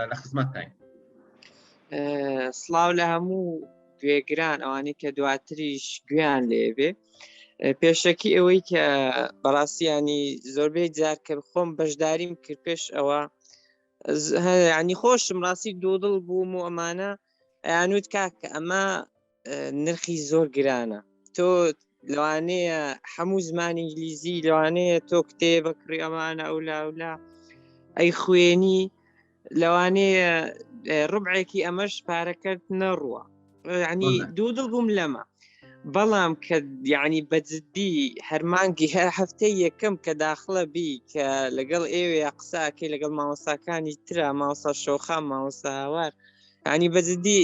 لە خزمەتتین. سڵاو لە هەموو گوێگران ئەوانەی کە دواتریش گویان لێبێ. پێشەکی ئەوەی کە بەڕاستیانی زۆربەی جار کە خۆم بەشداریم کرد پێش ئەوە ینی خۆشم ڕاستی دۆدڵ بووم و ئەمانە ئەیانوت کاکە ئەمە نرخی زۆر گرانە، تۆ لەوانەیە هەموو زمانی ئینگلیزی لەوانەیە تۆ کتێبە کڕی ئەمانە ئەولا ئەی خوێنی لەوانەیە ڕبعێکی ئەمەش پارەکەت نەڕوە، ینی دوودڵ بووم لەمە. بەڵام کە یعنی بەجددی هەرمانگی هەر هەفتەی یەکەم کە داخڵە بی کە لەگەڵ ئێوێ قساکەی لەگەڵ مامۆستاکانی ترا ماوەسا شۆخان ماوەسا هاوار ینی بەجددی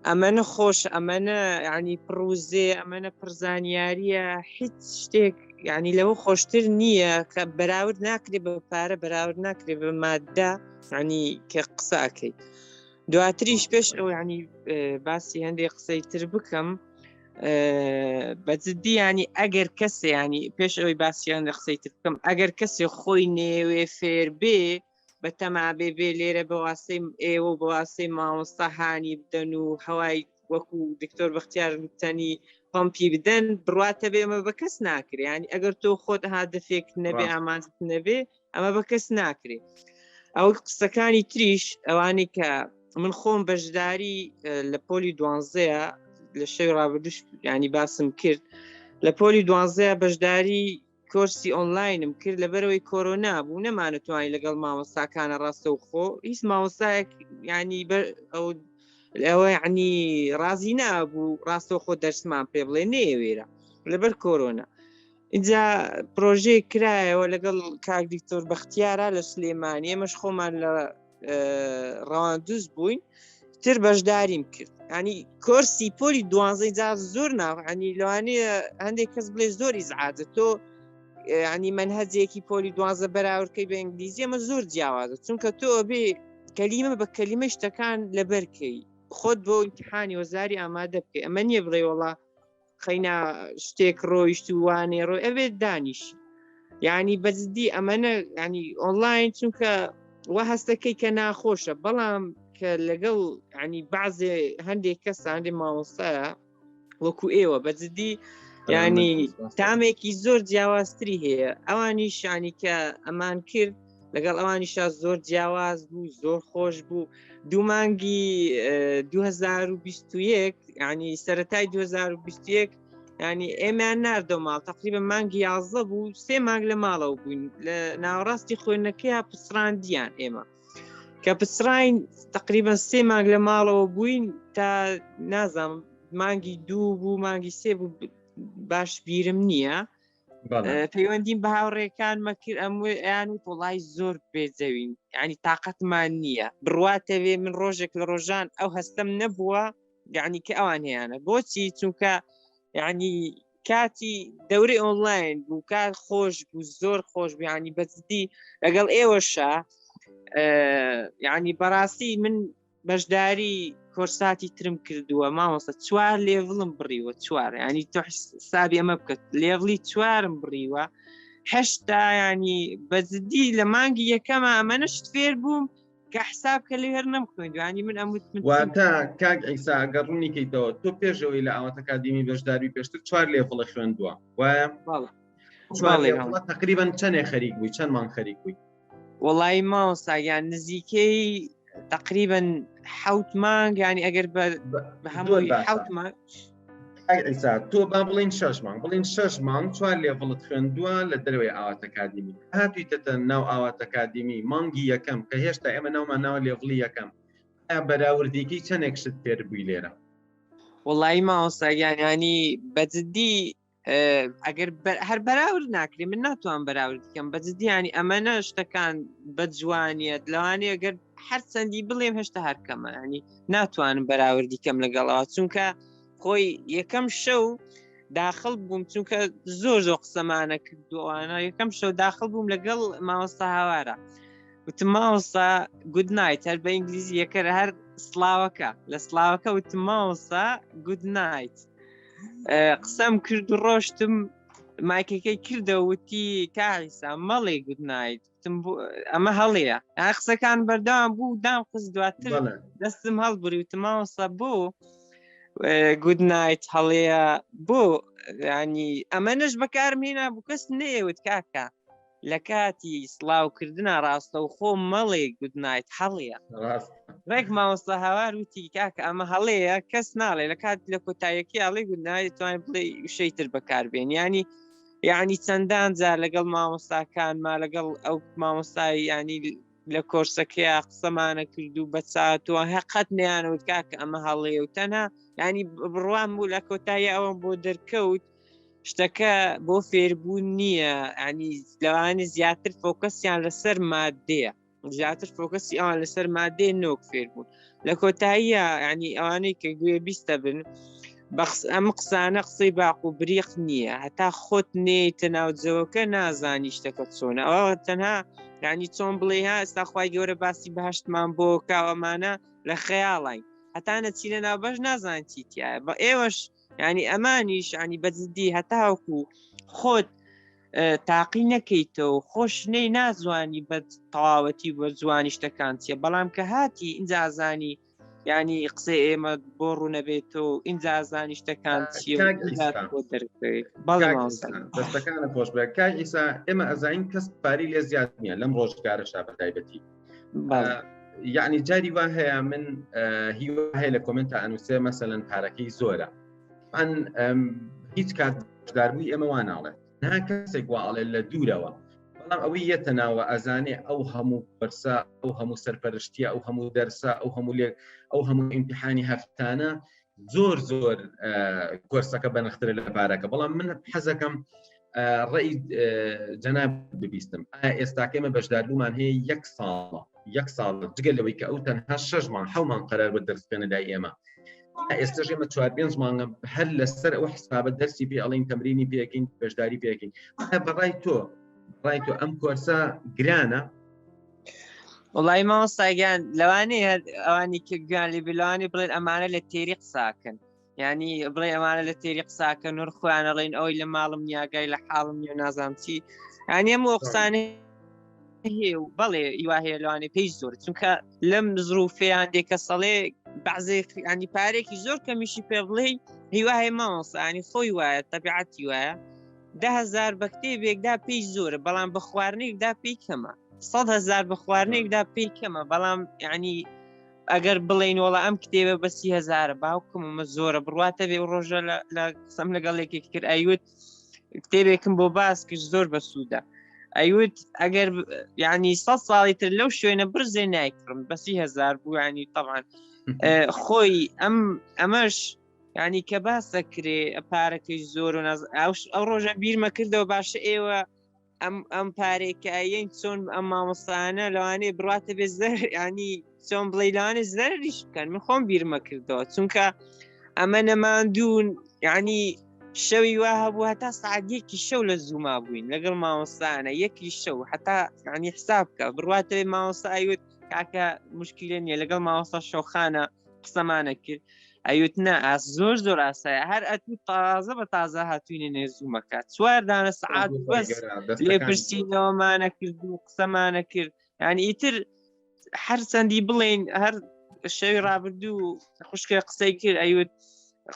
ئەمەنە خۆش ئەمەنە ینی پرۆزێ ئەمەنە پرزانیاریە هیچ شتێک ینی لەوە خۆشتر نییە کە بەراورد ناکرێ بە پارە بەراورد ناکرێ بە مادە ینی کە قساکەی. دواتریش پێش ئەو ینی باسی هەندێک قسەی تر بکەم بەجددی ینی ئەگەر کەسێ ینی پێش ئەوەی باسییان لە قسەی تر بکەم ئەگەر کەسێ خۆی نێوێ فێر بێ بە تەمابێ بێ لێرە بەواستەی ئێوە بەواستەی مامۆستا هانی بدەن و هەوای وەکو دکتۆر بەختیار وتنی پۆمپی بدەن بڕاتە بێ ئەمە بە کەس ناکرێ، ینی ئەگەر تۆ خۆت هادفێک نەبێ ئامانجت نەبێ ئەمە بە کەس ناکرێ. ئەو قسەکانی تریش ئەوانەی کە من خۆم بەشداری لە پۆلی 12 لە شەوی ڕابردوش ینی باسم کرد لە پۆلی 12 بەشداری کۆرسی ئۆنلاینم کرد لەبەرەوەی کۆرۆنا بوو نەمانەتوانی لەگەڵ مامۆستاکانە ڕاستە و خۆ هیچ مامۆستایەک ینی ئەوە ینی ڕازی نابوو ڕاستە خۆ دەرسمان پێ بڵێ نێوێرە لەبەر کۆرۆنا. اینجا پرۆژەی کرایەوە لەگەڵ کاک دکتۆر بەختیارە لە سلێمانی ئێمەش خۆمان لە ڕەواندوز بووین تر بەشداریم کرد. ینی کۆرسی پۆلی 12 جار زۆر ینی لەوانەیە هەندێک کەس بڵێ زۆر ئیزعاجە تۆ ینی منهەجێکی پۆلی 12 بەراوردکەی بە ئینگلیزی ئەمە زۆر جیاوازە چونکە تۆ بێ کەلیمە بە کەلیمە شتەکان لەبەرکەی خۆت بۆ ئیمتیحانی وەزاری ئامادە بکەی. ئەمە نییە بڵێ وەڵا خەینا شتێک ڕۆیشت و وانێ ڕۆی ئەوێت دانیشی ینی بەجددی ئەمەنە ینی ئۆنلاین چونکە وە هەستەکەی کە ناخۆشە بەڵام کە لەگەڵ ینی بەعزێ هەندێک کەس هەندێک مامۆستایە وەکو ئێوە بەجددی ینی تامێکی زۆر جیاوازتری هەیە ئەوانیش ینی کە ئەمان کرد لەگەڵ ئەوانیشا زۆر جیاواز بوو زۆر خۆش بوو. دوو مانگی 2021 ینی سەرەتای 2021 ینی ئێمەیان ناردە ماڵ تقریبا مانگی 11 بوو 3 مانگ لە ماڵەوە بووین لە ناوەڕاستی خوێندنەکەی پسراندیان ئێمە کە پسراین تقریبا 3 مانگ لە ماڵەوە بووین تا نازانم مانگی 2 بوو مانگی 3 بوو باش بیرم نییە پەیوەندیم بە هاوڕێکانمە کرد ئەمویان و وڵای زۆر بێجەوین ینی تااقەتمان نییە بڕواتەوێ من ڕۆژێک لە ڕۆژان ئەو هەستم نەبووە یعنی کە ئەوان هەیەە بۆچی چونکە یعنی کاتی دەورەی ئۆنلاین بوو کار خۆش بوو زۆر خۆش بیانی بەجددی لەگەڵ ئێوەشە یعنی بەڕاستی من بەشداری کۆرساتی ترم کردووە مامۆستا 4 لێڤڵم بڕیوە 4 ینی تۆ حسابی ئەمە بکەت لێڤڵی 4م بڕیوە هەشتا ینی بەجددی لە مانگی یەکەمە ئەمەنەشت فێر بووم کە حساب کە لێ هەر نەمخوێند ینی من واتە کاک ئەیسا ئەگەر ڕوونیکەیتەوە تۆ پێشەوەی لە ئاوات ئەکادیمی بەشداری پێشتر 4 لێڤڵە خوێندووە وایە تقریبا چەندێ خەریک بووی چەند مانگ خەریک بووی؟ وەڵی مامۆستا یان نزیکەی تقریبا 7 مانگ ینی ئەگەر بە هەمووی 7 مانگ ئەیسا تۆ با بڵین 6 مانگ بڵین 6 مانگ 4 لێڤڵت خوێندووە لە دەروێی ئاوات ئەکادیمی هاتوویتە ناو ئاوات ئەکادیمی مانگی یەکەم کە هێشتا ئێمە ناومان ناوە لێڤڵی یەکەم بەراوردێکی چەندێک شت پێر بووی لێرە؟ وەڵی مامۆستا ینی بەجددی ئەگەر هەر بەراورد ناکرێ من ناتوان بەراورد بکەم بەجددی ینی ئەمەنە شتەکان بە جوانیت لەوانەیە ئەگەر هەر چەندی بڵێم هێشتا هەرکەمە ینی ناتوانم بەراوردی کەم لەگەڵەوە چونکە خۆی یەکەم شەو داخل بووم چونکە زۆر قسەمانە کردووانە یەکەم شەو داخل بووم لەگەڵ مامۆستا هاوارە وتم مامۆستا گود نایت هەر بە ئینگلیزی یەکەر هەر سڵاوەکە لە سڵاوەکە وتم مامۆستا گود نایت قسەم کرد و ڕۆشتم مایکەکەی کردە وتی کاعیسا مەڵێ گود نایت وتم ئەمە هەڵەیە قسەکان بەردەوام بوو دام قس دواتر دەستم هەڵبوری وتم مامۆستا بۆ گود نایت هەڵەیە بۆ ینی ئەمەنەش بەکارمهێنا بوو کەس نەیەوت کاکە لە کاتی سڵاوکردنە ڕاستە و خۆ مەڵێ گود نایت هەڵەیە ڕێک مامۆستا هاوار وتی کاکە ئەمە هەڵەیە کەس ناڵێ لە کات لە کۆتاییەکی ئاڵێ گود نایت توانین بڵێ شەیتر بەکاربێن یعنی چەندان جار لەگەڵ مامۆستاکانما لەگەڵ ئەو مامۆستای ینی لە کۆرسەکەیە قسەمانە کرد و بەچاتوە هەقەت نەیانەوت کاکە ئەمە هەڵەیە و تەنها ینی بڕوان بوو لە کۆتایی ئەوم بۆ دەرکەوت شتەکە بۆ فێربوون نییە ینی لەوانە زیاتر فۆکەسیان لەسەر مادەیە زیاتر فۆکەسی ئەوان لەسەر مادەیە نۆک فێربوون لە کۆتاییە ینی ئەوانەی کە گوێ بیستە بن ئەم قسانە قسەی باق و بریق نییە هەتا خۆت نێیتە ناوجەوەکە نازانی شتەکە چۆنە ئەوە تەنها ینی چۆن بڵێ ها ئێستا خوای گەورە باسی بەهەشتمان بۆ کاوەمانە لە خەیاڵین هەتا نەچی لە ناوبەش نازان چیتیایە بە ئێوەش ینی ئەمانیش ینی بەجددی هەتاوەکو خۆت تاقی نەکەیتەوە خۆشنەی نازوانی بە تەواوەتی بە جوانی شتەکان چیە بەڵام کە هاتی ئینجازانی ینی قسەی ئێمە بۆ ڕوونەبێتەوە ئینجازانی شتەکان چیە بۆ دەرکەوێت دەستەکانە خۆش بێ کاک ئیسا ئێمە ئەزانین کەس پاری لێ زیاد نییە لەم ڕۆژگارەشا بە تایبەتی یعنی جاری وا هەیە من هیوا هەیە لە کۆمنتە ئەنووسێ مەسەلەن پارەکەی زۆرە من هیچ کات بەشداربووی ئێمە وا ناڵێت نها کەسێک واڵێ لە دوورەوە بەڵام ئەوەی یەتەناوە ئەزانێ ئەو هەموو پرسە ئەو هەموو سەرپەرشتیە ئەو هەموو دەرسە ئەو هەموو ئیمتحانی هەفتانە زۆر کۆرسەکە بەنخترە لە پارەکە بەڵام من حەزەکەم ڕێی جەناب ببیستم ئێستاکەمە بەشداربوومان هەیە یەک ساڵ جگەل لەوەی کە ئەو تەنها 6 مانگ 7 مانگ قەرار بە دەرسکەنە لای ئێمە ئێستاش ئێمە 4-5 مانگە هەر لەسەر ئەو حسابە دەرسی پێ ئەڵین تەمرینی پێکەین بەشداری پێکەین بەڕای تۆ ئەم کۆرسە گرانە وڵی مامۆستاگیان لەوانەیە ئەوانی کە گویان لێ بلوانی بڵێن ئەمانە لە تێری قساکەن ینی بڵێ ئەمانە لە تێری قساکەن نور خۆیان ئەڵێن ئەوی لە ماڵم نیاگای لە حاڵم نیە نازانم چی ینی ئەم قسانەی هەیە و بەڵێ ئیوا هەیە لەوانێ پێی زۆر چونکە لەم زروفەیان دێکە سەڵێ بەعزێ ینی پارێکی زۆر کەمیشی پێ بڵێ هیوا هەیە مامۆستا ینی خۆی وایە تەبیعەتی وایە 10,000 بە کتێبێکدا پێی زۆرە بەڵام بە خواردنێکدا پێی کەمە 100,000 بە خواردنێکدا پێی کەمە بەڵام ینی ئەگەر بڵێن وڵا ئەم کتێبە بە 30,000 باوکم ئەمە زۆرە بڕواتە بێ ڕۆژە لە قسەم لەگەڵێکی کرد ئەیوت کتێبێکم بۆ باس کرد زۆر بە سوودە ئەیوت ئەگەر ینی 100 ساڵی تر لەو شوێنە برزێ نایکڕم بە 30,000 بوو ینی طبعاً خۆی ئەمەش ینی کە باسە کرێ پارەکەی زۆر و ئەو ڕۆژە بیرمە کردەوە باشە ئێوە ئەم پارێکایەن چۆن ئەم مامۆستانە لەوانەیە بڕاتە بێ زەر ینی چۆن بڵێ لەوانێ زەریش بکەن من خۆم بیرمە کردەوە چونکە ئەمە نەماندوون ینی شەوی وا هەبوو هەتا سعادیەکی شەو لە زووما بووین لەگەڵ مامۆستانە یەکی شەو هەتا ینی حساب بکە بڕاتە بێ مامۆستا ئەیوت کاکە مشکلە نییە لەگەڵ مامۆستا شەوخانە قسەمانە کرد ئەیوت نە زۆر ئاسایە هەر ئەتوو تازە بە تازە هاتوینە نێ زوومەکە 4 دانە سعات بەس لێپرسینەوەمانە کرد و قسەمانە کرد ینی ئیتر هەر چەندی بڵێن هەر شەوی ڕابردوو خوشکە قسەی کرد ئەیوت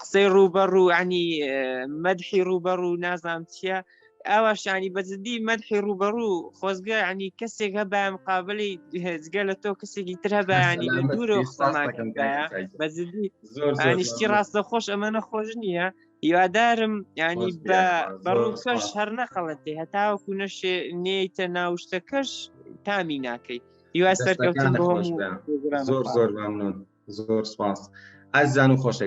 قسەی ڕوبەڕوو ینی مەدحی ڕوبەڕوو نازانم چییە ئەوەشانی بەجددی مەدحی ڕوبەڕوو خۆزگە ینی کەسێک هەبە مقابلی هێزگە لە تۆ کەسێکی تر هەبە ینی لە دوورەوە قسەماکەن بەجددی ینیشتی ڕاستە خۆش ئەمە نەخۆش نییە هیوادارم ینی بەڕووکەش هەر نەخەڵەتێ هەتاوەکو نەشێ نێیتە ناوشتەکەش تامی ناکەی هیوا سەرکەوتن بۆ زۆر مەمنون زۆر سپاس ئازیزان و خۆشەویستان